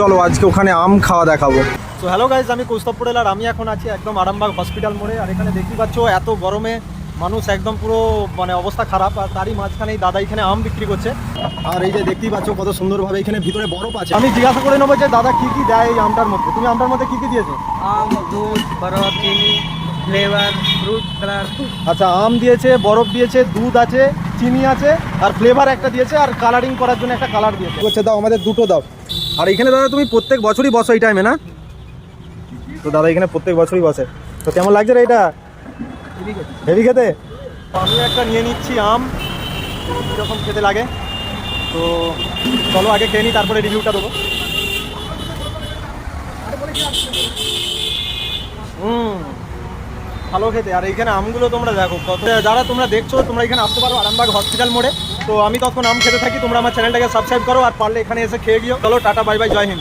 চলো আজকে ওখানে আম খাওয়া দেখাবো। তো হ্যালো গাইজ, আমি কৌস্তব পটেল আর আমি এখন আছি একদম আরামবাগ হসপিটাল মোড়ে। আর এখানে দেখতে পাচ্ছ এত গরমে মানুষ একদম পুরো মানে অবস্থা খারাপ। আর তারই মাঝখানে এই দাদা এখানে আম বিক্রি করছে। আর এই যে দেখতেই পাচ্ছ কত সুন্দরভাবে এখানে ভিতরে বরফ আছে। আমি জিজ্ঞাসা করে নেবো যে দাদা কি কি দেয় এই আমটার মধ্যে। তুমি আমটার মধ্যে কি কি দিয়েছো? আম, দুধ, বরফ, চিনি, ফ্লেভার, ফ্রুট কালার। আচ্ছা, আম দিয়েছে, বরফ দিয়েছে, দুধ আছে, চিনি আছে, আর ফ্লেভার একটা দিয়েছে, আর কালারিং করার জন্য একটা কালার দিয়েছে। বলছে দাও আমাদের দুটো দাও। আর এখানে দাদা তুমি প্রত্যেক বছরই বসো এই টাইমে না? তো দাদা এখানে প্রত্যেক বছরই বসে। তো কেমন লাগছে রে এটা? হেভি খেতে। আমি একটা নিয়ে নিচ্ছি আম, কীরকম খেতে লাগে। তো চলো আগে খেয়ে নিই, তারপরে রিভিউটা দেবো। ভালো খেতে। আর এইখানে আমগুলো তোমরা দেখো কত, যারা তোমরা দেখছো তোমরা এখানে আসতে পারো আরামবাগ হসপিটাল মোড়ে। তো আমি তখন আম খেতে থাকি, তোমরা আমার চ্যানেলটাকে সাবস্ক্রাইব করো, আর পারলে এখানে এসে খেয়ে গিয়েও। চলো টাটা, বাই বাই, জয় হিন্দ।